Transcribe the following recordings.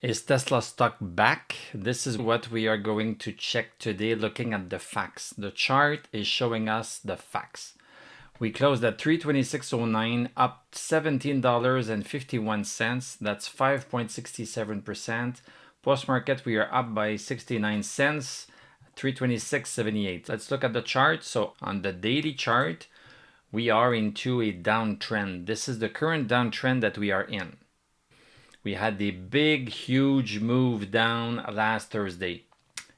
Is Tesla stock back? This is what we are going to check today looking at the facts. The chart is showing us the facts. We closed at 326.09, up $17.51. That's 5.67%. Post-market, we are up by 69 cents, 326.78. Let's look at the chart. So on the daily chart, we are into a downtrend. This is the current downtrend that we are in. We had the big, huge move down last Thursday.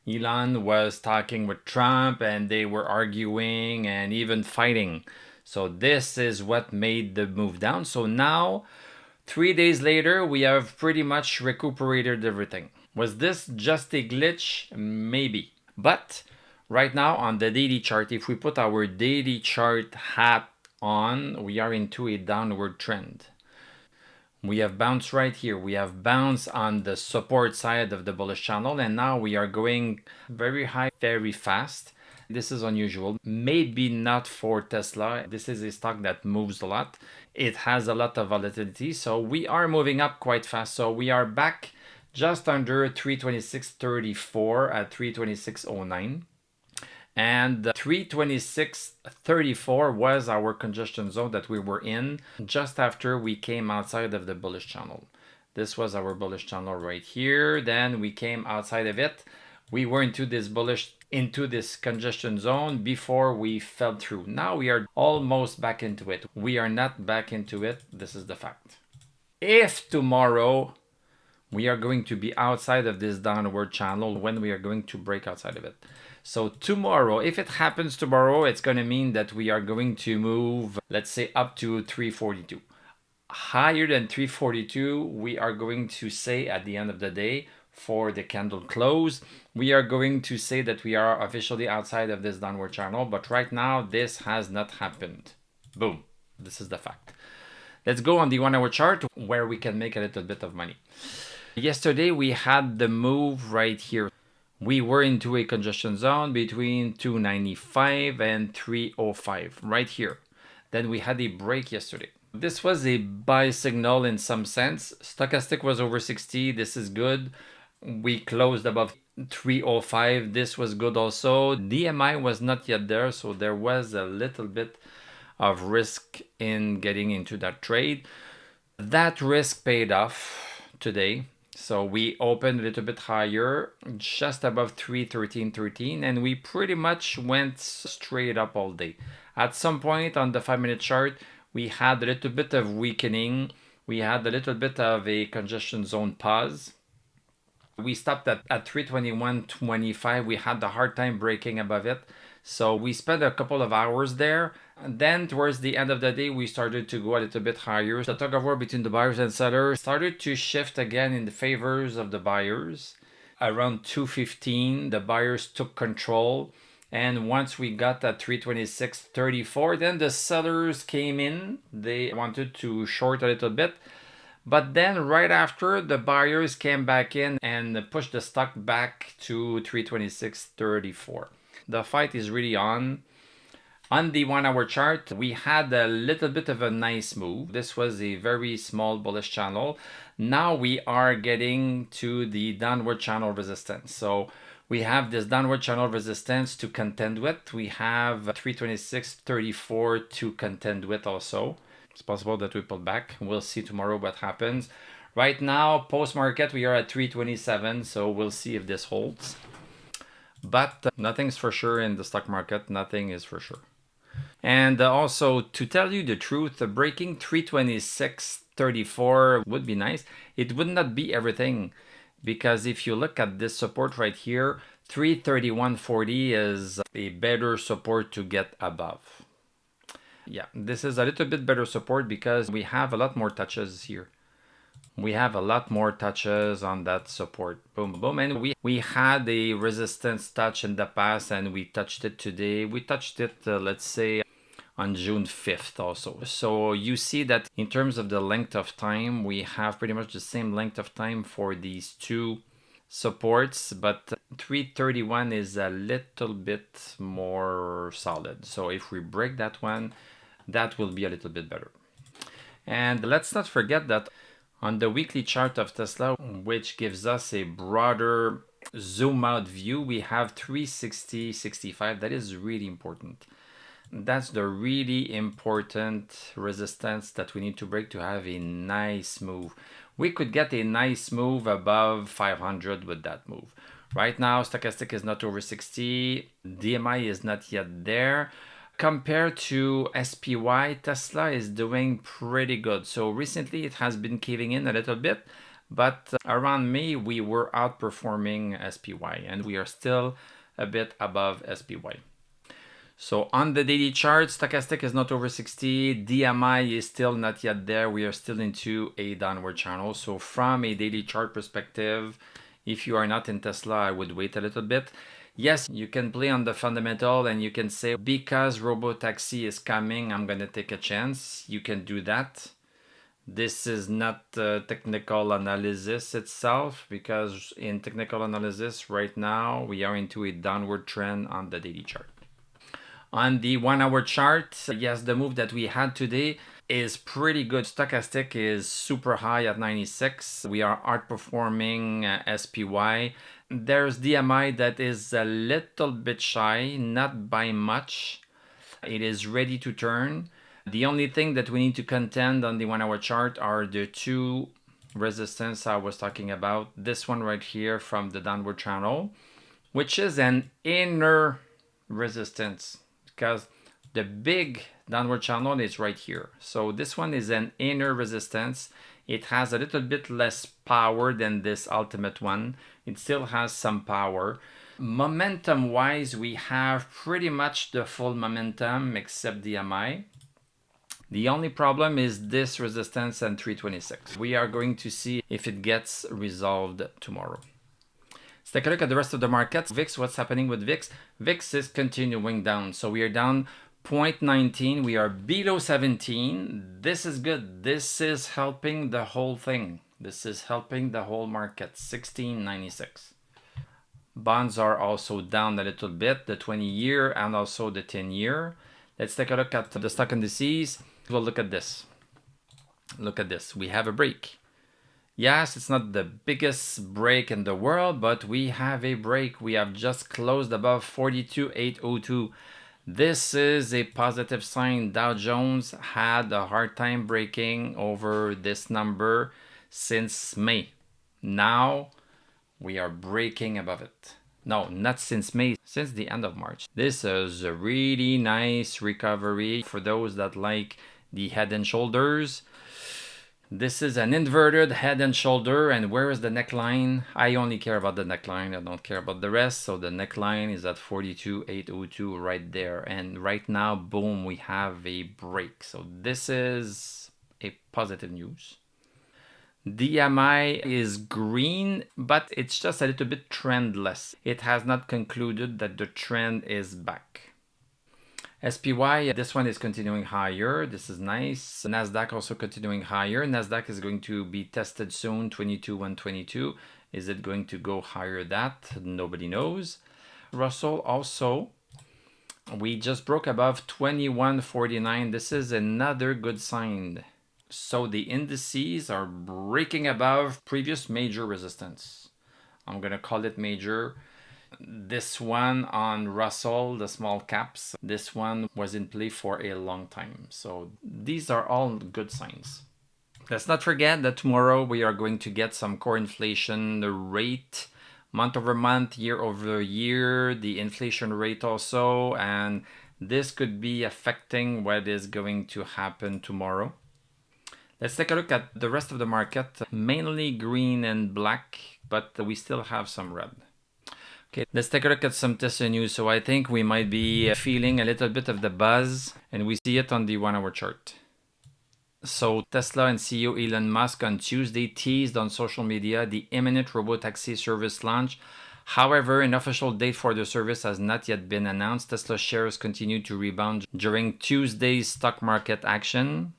Elon was talking with Trump and they were arguing and even fighting. So this is what made the move down. So now, 3 days later, we have pretty much recuperated everything. Was this just a glitch? Maybe. But right now on the daily chart, if we put our daily chart hat on, we are into a downward trend. We have bounced right here. We have bounced on the support side of the bullish channel, and now we are going very high, very fast. This is unusual. Maybe not for Tesla. This is a stock that moves a lot. It has a lot of volatility, so we are moving up quite fast. So we are back just under 326.34 at 326.09. And 326.34 was our congestion zone that we were in just after we came outside of the bullish channel. This was our bullish channel right here. Then we came outside of it. We were into this congestion zone before we fell through. Now we are almost back into it. We are not back into it. This is the fact. If tomorrow we are going to be outside of this downward channel, when we are going to break outside of it. So tomorrow, if it happens tomorrow, it's going to mean that we are going to move, let's say, up to 342. Higher than 342, we are going to say at the end of the day, for the candle close, we are going to say that we are officially outside of this downward channel. But right now, this has not happened. Boom. This is the fact. Let's go on the 1 hour chart where we can make a little bit of money. Yesterday, we had the move right here. We were into a congestion zone between 295 and 305 right here. Then we had a break yesterday. This was a buy signal in some sense. Stochastic was over 60. This is good. We closed above 305. This was good also. DMI was not yet there, so there was a little bit of risk in getting into that trade. That risk paid off today. So we opened a little bit higher, just above 313.13, and we pretty much went straight up all day. At some point on the 5-minute chart, we had a little bit of weakening. We had a little bit of a congestion zone pause. We stopped at 321.25. We had a hard time breaking above it. So we spent a couple of hours there. And then towards the end of the day, we started to go a little bit higher. The tug of war between the buyers and sellers started to shift again in the favors of the buyers. Around 2:15, the buyers took control. And once we got at 326.34, then the sellers came in. They wanted to short a little bit. But then right after, the buyers came back in and pushed the stock back to 326.34. The fight is really on. On the 1 hour chart, we had a little bit of a nice move. This was a very small bullish channel. Now we are getting to the downward channel resistance. So we have this downward channel resistance to contend with. We have 326.34 to contend with also. It's possible that we pull back. We'll see tomorrow what happens. Right now, post-market, we are at 327, so we'll see if this holds. But nothing's for sure in the stock market. Nothing is for sure. And also, to tell you the truth, breaking 326.34 would be nice. It would not be everything, because if you look at this support right here, 331.40 is a better support to get above. Yeah, this is a little bit better support because we have a lot more touches here. We have a lot more touches on that support. Boom, boom. And we had a resistance touch in the past and we touched it today. We touched it, let's say, on June 5th also. So you see that in terms of the length of time, we have pretty much the same length of time for these two supports, but 331 is a little bit more solid. So if we break that one, that will be a little bit better. And let's not forget that On the weekly chart of Tesla, which gives us a broader zoom out view, we have 360.65. That is really important. That's the really important resistance that we need to break to have a nice move. We could get a nice move above 500 with that move. Right now, stochastic is not over 60. DMI is not yet there. Compared to SPY, Tesla is doing pretty good. So recently it has been caving in a little bit, but around May we were outperforming SPY and we are still a bit above SPY. So on the daily chart, stochastic is not over 60, DMI is still not yet there. We are still into a downward channel. So from a daily chart perspective, if you are not in Tesla, I would wait a little bit. Yes, you can play on the fundamental and you can say, because robotaxi is coming, I'm going to take a chance. You can do that. This is not technical analysis itself, because in technical analysis right now, we are into a downward trend on the daily chart. On the 1 hour chart, yes, the move that we had today is pretty good. Stochastic is super high at 96. We are outperforming SPY. There's DMI that is a little bit shy, not by much. It is ready to turn. The only thing that we need to contend on the 1 hour chart are the two resistance I was talking about. This one right here from the downward channel, which is an inner resistance, because the big downward channel is right here. So this one is an inner resistance. It has a little bit less power than this ultimate one. It still has some power. Momentum wise, we have pretty much the full momentum except DMI. The only problem is this resistance and 326. We are going to see if it gets resolved tomorrow. Let's take a look at the rest of the markets. VIX, what's happening with VIX? VIX is continuing down. So we are down 0.19. We are below 17. This is good. This is helping the whole thing. This is helping the whole market. 1696. Bonds are also down a little bit, the 20-year and also the 10-year. Let's take a look at the stock indices. We'll look at this. Look at this. We have a break. Yes, it's not the biggest break in the world, but we have a break. We have just closed above 42,802. This is a positive sign. Dow Jones had a hard time breaking over this number since May. Now we are breaking above it. No, not since May, since the end of March. This is a really nice recovery for those that like the head and shoulders. This is an inverted head and shoulder, and where is the neckline? I only care about the neckline, I don't care about the rest. So the neckline is at 42,802 right there, and right now, boom, we have a break. So this is a positive news. DMI is green, but it's just a little bit trendless. It has not concluded that the trend is back. SPY, this one is continuing higher. This is nice. NASDAQ also continuing higher. NASDAQ is going to be tested soon, 22,122. Is it going to go higher that? Nobody knows. Russell also, we just broke above 2149. This is another good sign. So the indices are breaking above previous major resistance. I'm going to call it major. This one on Russell, the small caps, this one was in play for a long time. So these are all good signs. Let's not forget that tomorrow we are going to get some core inflation rate, month over month, year over year, the inflation rate also, and this could be affecting what is going to happen tomorrow. Let's take a look at the rest of the market, mainly green and black, but we still have some red. Okay, let's take a look at some Tesla news. So I think we might be feeling a little bit of the buzz, and we see it on the 1 hour chart. So Tesla and CEO Elon Musk on Tuesday teased on social media the imminent robotaxi service launch. However, an official date for the service has not yet been announced. Tesla shares continued to rebound during Tuesday's stock market action.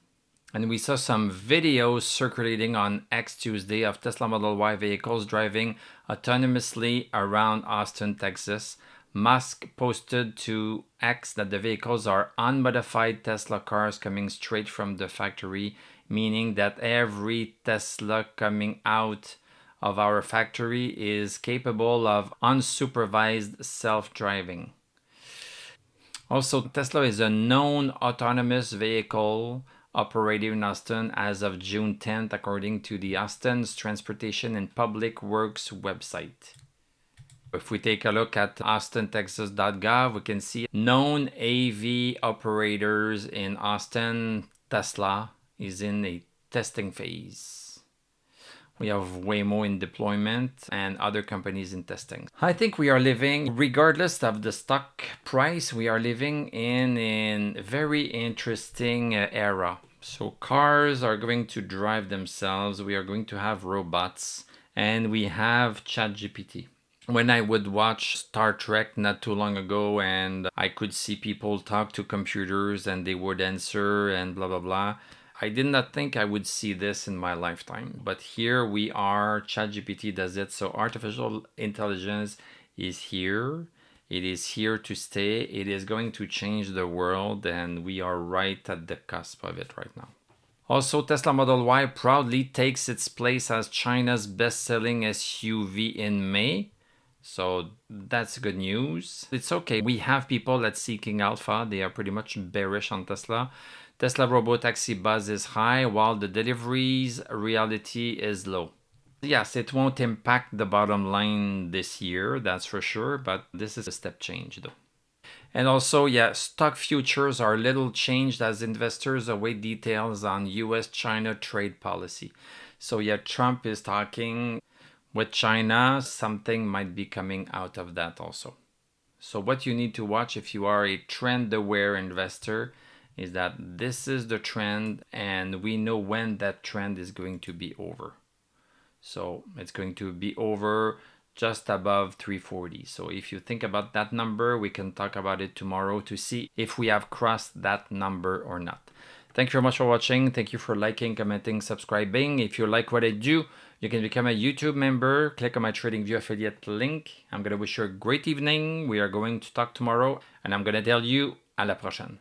And we saw some videos circulating on X Tuesday of Tesla Model Y vehicles driving autonomously around Austin, Texas. Musk posted to X that the vehicles are unmodified Tesla cars coming straight from the factory meaning that every Tesla coming out of our factory is capable of unsupervised self-driving. Also, Tesla is a known autonomous vehicle operating in Austin as of June 10th, according to the Austin's Transportation and Public Works website. If we take a look at austintexas.gov, we can see known AV operators in Austin. Tesla is in a testing phase. We have Waymo in deployment and other companies in testing. I think we are living, regardless of the stock price, we are living in a very interesting era. So cars are going to drive themselves. We are going to have robots, and we have ChatGPT. When I would watch Star Trek not too long ago, and I could see people talk to computers and they would answer and blah, blah, blah. I did not think I would see this in my lifetime, but here we are. ChatGPT does it. So artificial intelligence is here. It is here to stay. It is going to change the world, and we are right at the cusp of it right now. Also, Tesla Model Y proudly takes its place as China's best-selling SUV in May. So that's good news. It's okay. We have people at Seeking Alpha. They are pretty much bearish on Tesla. Tesla Robotaxi buzz is high, while the deliveries reality is low. Yes, it won't impact the bottom line this year, that's for sure, but this is a step change though. And also, yeah, stock futures are little changed as investors await details on US-China trade policy. So yeah, Trump is talking with China. Something might be coming out of that also. So what you need to watch if you are a trend-aware investor is that this is the trend, and we know when that trend is going to be over. So it's going to be over just above 340. So if you think about that number, we can talk about it tomorrow to see if we have crossed that number or not. Thank you very much for watching. Thank you for liking, commenting, subscribing. If you like what I do, you can become a YouTube member. Click on my TradingView affiliate link. I'm going to wish you a great evening. We are going to talk tomorrow, and I'm going to tell you à la prochaine.